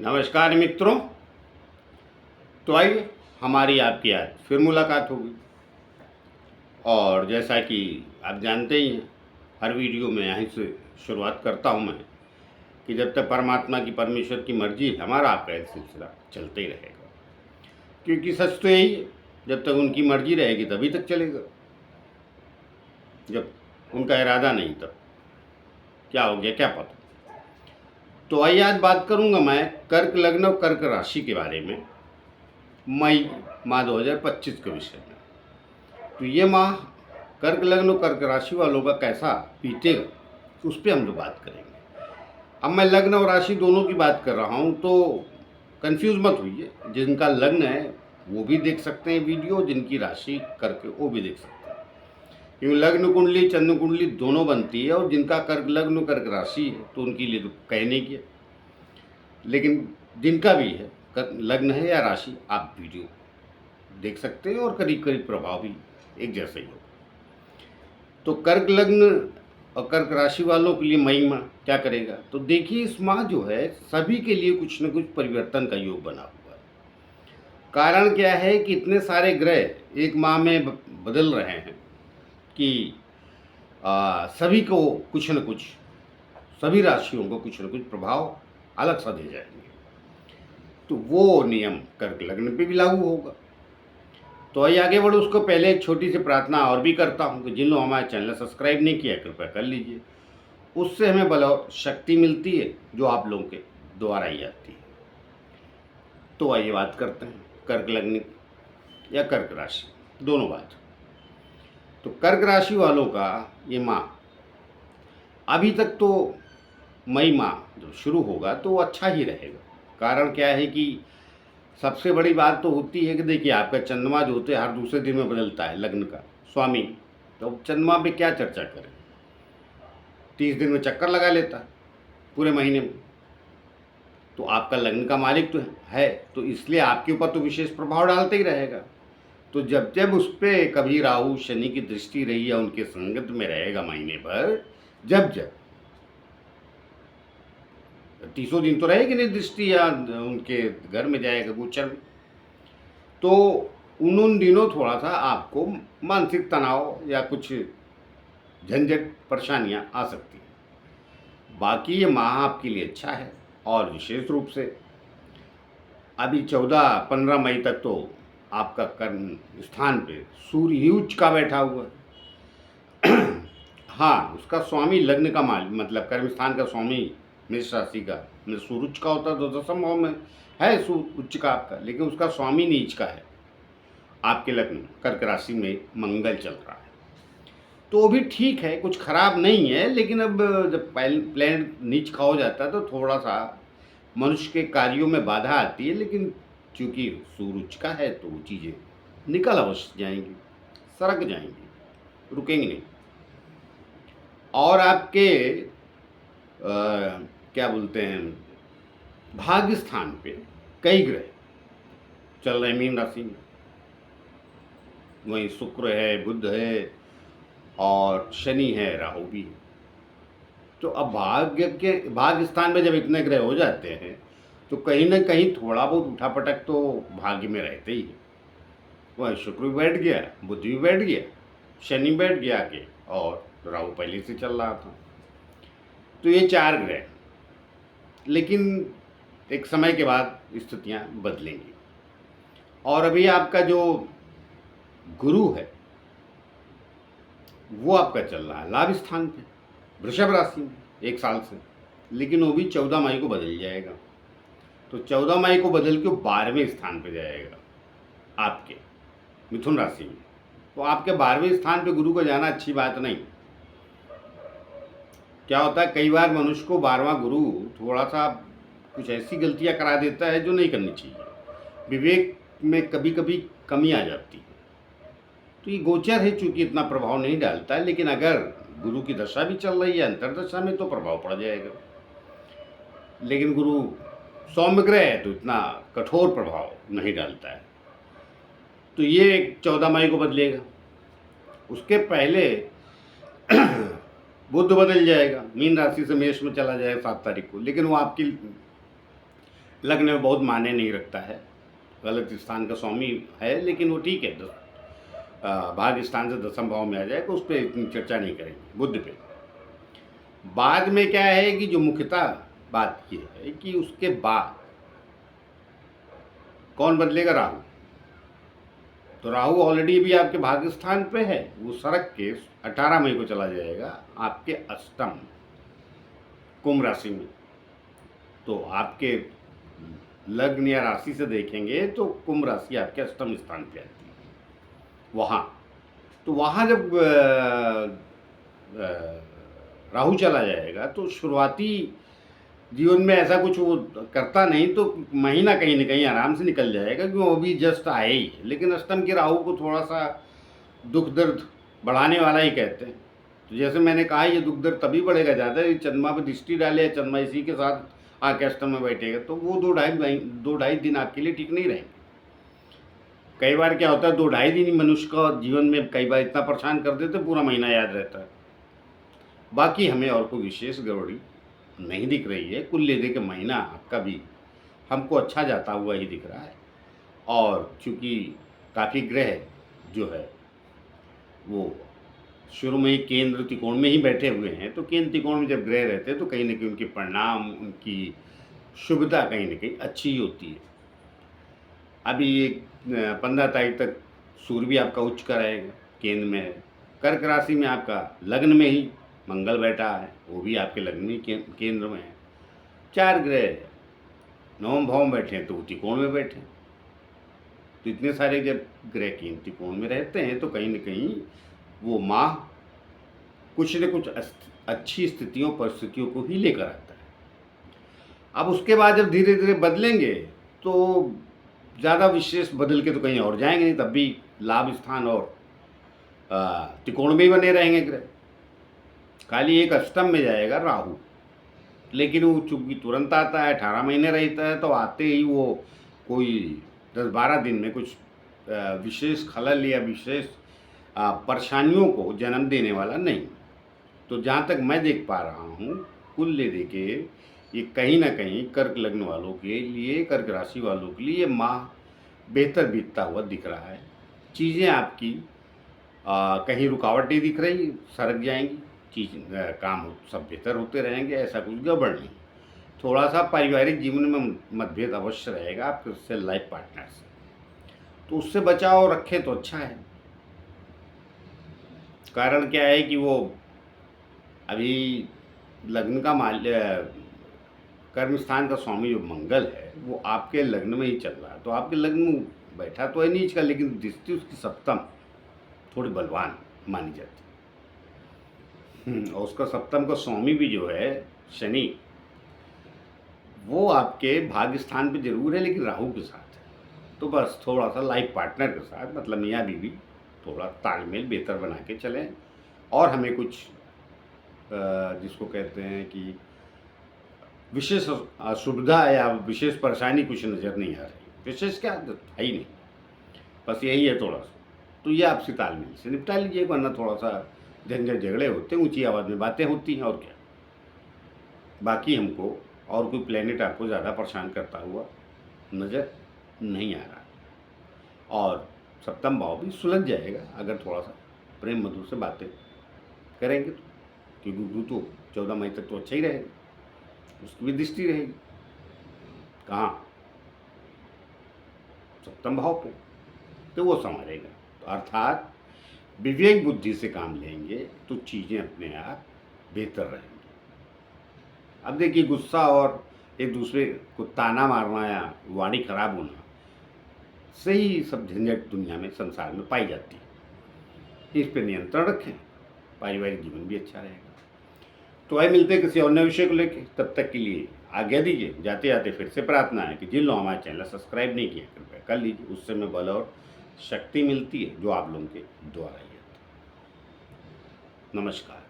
नमस्कार मित्रों। तो आइए हमारी आपकी आज फिर मुलाकात होगी। और जैसा कि आप जानते ही हैं, हर वीडियो में यहीं से शुरुआत करता हूं मैं कि जब तक परमात्मा की परमेश्वर की मर्जी है, हमारा आपका एक सिलसिला चलते ही रहेगा। क्योंकि सच तो यही है, जब तक उनकी मर्जी रहेगी तभी तक चलेगा। जब उनका इरादा नहीं तब क्या हो गया क्या पता। तो आइए आज बात करूंगा मैं कर्क लग्न और कर्क राशि के बारे में, मई माह 2025 के विषय में। तो ये माह कर्क लग्न और कर्क राशि वालों का कैसा बीतेगा उस पर हम लोग बात करेंगे। अब मैं लग्न और राशि दोनों की बात कर रहा हूँ, तो कंफ्यूज मत होइए। जिनका लग्न है वो भी देख सकते हैं वीडियो, जिनकी राशि कर्क वो भी देख सकते हैं, क्योंकि लग्न कुंडली चंद्र कुंडली दोनों बनती है। और जिनका कर्क लग्न कर्क राशि है तो उनके लिए तो कहने की है, लेकिन जिनका भी है लग्न है या राशि, आप वीडियो देख सकते हैं और करीब करीब प्रभाव भी एक जैसा ही होगा। तो कर्क लग्न और कर्क राशि वालों के लिए मई माह क्या करेगा, तो देखिए इस माह जो है सभी के लिए कुछ न कुछ परिवर्तन का योग बना हुआ है। कारण क्या है कि इतने सारे ग्रह एक माह में बदल रहे हैं कि सभी को कुछ न कुछ, सभी राशियों को कुछ न कुछ प्रभाव अलग सा दे जाएंगे। तो वो नियम कर्क लग्न पे भी लागू होगा। तो आइए आगे बढ़ो। उसको पहले एक छोटी सी प्रार्थना और भी करता हूँ कि जिन लोगों हमारे चैनल सब्सक्राइब नहीं किया कृपया कर लीजिए। उससे हमें बल और शक्ति मिलती है जो आप लोगों के द्वारा ही आती है। तो आइए बात करते हैं कर्क लग्न या कर्क राशि, दोनों बात। तो कर्क राशि वालों का ये माह अभी तक तो मई माह जो शुरू होगा तो अच्छा ही रहेगा। कारण क्या है कि सबसे बड़ी बात तो होती है कि देखिए आपका चंद्रमा जो होते हैं हर दूसरे दिन में बदलता है, लग्न का स्वामी। तो चंद्रमा पे क्या चर्चा करें, 30 दिन में चक्कर लगा लेता है पूरे महीने में। तो आपका लग्न का मालिक तो है, तो इसलिए आपके ऊपर तो विशेष प्रभाव डालते ही रहेगा। तो जब जब उस पर कभी राहु शनि की दृष्टि रही या उनके संगत में रहेगा महीने भर, जब जब 30 दिन तो रहेगी नहीं दृष्टि, या उनके घर में जाएगा गोचर में, तो उन दिनों थोड़ा सा आपको मानसिक तनाव या कुछ झंझट परेशानियां आ सकती हैं। बाकी ये माह आपके लिए अच्छा है। और विशेष रूप से अभी 14-15 मई तक तो आपका कर्म स्थान पे सूर्य ही उच्च का बैठा हुआ है। हाँ, उसका स्वामी लग्न का मालिक मतलब कर्म स्थान का स्वामी मेष राशि का सूर्य उच्च का होता है, तो दशम भाव में है सूर्य उच्च का आपका, लेकिन उसका स्वामी नीच का है। आपके लग्न कर्क राशि में मंगल चल रहा है, तो भी ठीक है, कुछ खराब नहीं है। लेकिन अब जब प्लैनेट नीच का हो जाता है तो थोड़ा सा मनुष्य के कार्यों में बाधा आती है। लेकिन चूंकि सूर्य उच्च का है तो वो चीज़ें निकल अवश्य जाएंगी, सरक जाएंगी, रुकेंगी नहीं। और आपके क्या बोलते हैं, भाग्य स्थान पे कई ग्रह चल रहे हैं मीन राशि में। वहीं शुक्र है, बुध है और शनि है, राहु भी है। तो अब भाग्य स्थान में जब इतने ग्रह हो जाते हैं तो कहीं ना कहीं थोड़ा बहुत उठापटक तो भाग्य में रहते ही है। वह शुक्र भी बैठ गया, बुध भी बैठ गया, शनि बैठ गया आगे, और राहु पहले से चल रहा था। तो ये 4 ग्रह, लेकिन एक समय के बाद स्थितियां बदलेंगी। और अभी आपका जो गुरु है वो आपका चल रहा है लाभ स्थान पे वृषभ राशि में 1 साल से, लेकिन वो भी 14 मई को बदल जाएगा। तो 14 मई को बदल के 12वें स्थान पे जाएगा आपके मिथुन राशि में। तो आपके 12वें स्थान पे गुरु को जाना अच्छी बात नहीं। क्या होता है, कई बार मनुष्य को 12वां गुरु थोड़ा सा कुछ ऐसी गलतियां करा देता है जो नहीं करनी चाहिए। विवेक में कभी कभी कमी आ जाती है। तो ये गोचर है, चूंकि इतना प्रभाव नहीं डालता है, लेकिन अगर गुरु की दशा भी चल रही है अंतरदशा में तो प्रभाव पड़ जाएगा। लेकिन गुरु सौम्य ग्रह है तो इतना कठोर प्रभाव नहीं डालता है। तो ये 14 मई को बदलेगा। उसके पहले बुध बदल जाएगा, मीन राशि से मेष में चला जाएगा 7 तारीख को, लेकिन वो आपकी लग्न में बहुत मायने नहीं रखता है, गलत स्थान का स्वामी है, लेकिन वो ठीक है, भाग्य स्थान से दसम भाव में आ जाए तो उस पर इतनी चर्चा नहीं करेंगे। बुध पे बाद में क्या है कि जो मुख्यतः बात ये है कि उसके बाद कौन बदलेगा? राहु। तो राहु ऑलरेडी भी आपके भाग्य स्थान पे है, वो सड़क के 18 मई को चला जाएगा आपके अष्टम कुंभ राशि में। तो आपके लग्न या राशि से देखेंगे तो कुंभ राशि आपके अष्टम स्थान पे आती है वहाँ। तो वहाँ जब राहु चला जाएगा तो शुरुआती जीवन में ऐसा कुछ वो करता नहीं, तो महीना कहीं ना कहीं आराम से निकल जाएगा, क्योंकि वो भी जस्ट आए ही है। लेकिन अष्टम के राहु को थोड़ा सा दुख दर्द बढ़ाने वाला ही कहते हैं। तो जैसे मैंने कहा, ये दुख दर्द तभी बढ़ेगा ज़्यादा ये चंद्रमा पर दृष्टि डाले, चंद्रमा इसी के साथ आके अष्टम में बैठेगा, तो वो दो ढाई दिन आपके लिए ठीक नहीं रहेंगे। कई बार क्या होता है, 2-2.5 दिन मनुष्य का जीवन में कई बार इतना परेशान कर देते पूरा महीना याद रहता है। बाकी हमें और कोई विशेष गड़बड़ी नहीं दिख रही है। कुल लेने के महीना आपका भी हमको अच्छा जाता हुआ ही दिख रहा है। और चूँकि काफ़ी ग्रह जो है वो शुरू में ही केंद्र त्रिकोण में ही बैठे हुए हैं, तो केंद्र त्रिकोण में जब ग्रह रहते हैं तो कहीं ना कहीं उनके परिणाम, उनकी शुभता कहीं ना कहीं अच्छी ही होती है। अभी ये 15 तारीख तक सूर्य भी आपका उच्च का रहेगा, केंद्र में है। कर्क राशि में आपका लग्न में ही मंगल बैठा है, वो भी आपके लग्न में केंद्र में है। 4 ग्रह नवम भाव में बैठे हैं तो वो त्रिकोण में बैठे हैं। तो इतने सारे जब ग्रह केंद्र त्रिकोण में रहते हैं तो कहीं ना कहीं वो माह कुछ न कुछ अच्छी स्थितियों परिस्थितियों को ही लेकर आता है। अब उसके बाद जब धीरे धीरे बदलेंगे तो ज़्यादा विशेष बदल के तो कहीं और जाएंगे नहीं, तब भी लाभ स्थान और त्रिकोण में ही बने रहेंगे ग्रह। खाली एक अष्टम में जाएगा राहु, लेकिन वो चूंकि तुरंत आता है, 18 महीने रहता है, तो आते ही वो कोई 10-12 दिन में कुछ विशेष खलल या विशेष परेशानियों को जन्म देने वाला नहीं। तो जहाँ तक मैं देख पा रहा हूँ, कुल ले दे के ये कहीं ना कहीं कर्क लग्न वालों के लिए, कर्क राशि वालों के लिए माह बेहतर बीतता हुआ दिख रहा है। चीज़ें आपकी कहीं रुकावटें दिख रही, सरक जाएंगी, काम सब बेहतर होते रहेंगे, ऐसा कुछ गड़बड़ नहीं। थोड़ा सा पारिवारिक जीवन में मतभेद अवश्य रहेगा आपके उससे लाइफ पार्टनर से, तो उससे बचाव रखें तो अच्छा है। कारण क्या है कि वो अभी लग्न का कर्म स्थान का स्वामी जो मंगल है वो आपके लग्न में ही चल रहा है। तो आपके लग्न में बैठा तो है नीच का, लेकिन दृष्टि उसकी सप्तम थोड़ी बलवान मानी जाती है। और उसका सप्तम का स्वामी भी जो है शनि, वो आपके भाग्य स्थान पे जरूर है लेकिन राहु के साथ है। तो बस थोड़ा सा लाइफ पार्टनर के साथ, मतलब मियाँ बीवी, थोड़ा तालमेल बेहतर बना के चलें। और हमें कुछ जिसको कहते हैं कि विशेष असुविधा या विशेष परेशानी कुछ नज़र नहीं आ रही। विशेष क्या है ही नहीं, बस यही है थोड़ा सा। तो ये आपसी तालमेल से निपटा लीजिए, वरना थोड़ा सा झंझट झगड़े होते हैं, ऊंची आवाज़ में बातें होती हैं, और क्या। बाकी हमको और कोई प्लेनेट आपको ज़्यादा परेशान करता हुआ नज़र नहीं आ रहा। और सप्तम भाव भी सुलझ जाएगा अगर थोड़ा सा प्रेम मधुर से बातें करेंगे तो, क्योंकि गुरु तो 14 मई तक तो अच्छा ही रहेगा, उसकी भी दृष्टि रहेगी कहाँ, सप्तम भाव पे, तो वो संभालेगा। तो अर्थात विवेक बुद्धि से काम लेंगे तो चीज़ें अपने आप बेहतर रहेंगी। अब देखिए, गुस्सा और एक दूसरे को ताना मारना या वाणी खराब होना से ही सब झंझट दुनिया में, संसार में पाई जाती है। इस पे नियंत्रण रखें, पारिवारिक जीवन भी अच्छा रहेगा। तो आइए मिलते हैं किसी और नए विषय को लेकर, तब तक के लिए आज्ञा दीजिए। जाते जाते फिर से प्रार्थना है कि जिन लोगों हमारे चैनल सब्सक्राइब नहीं किया कृपया कर लीजिए, उससे हमें बल और शक्ति मिलती है जो आप लोगों के द्वारा ही है। नमस्कार।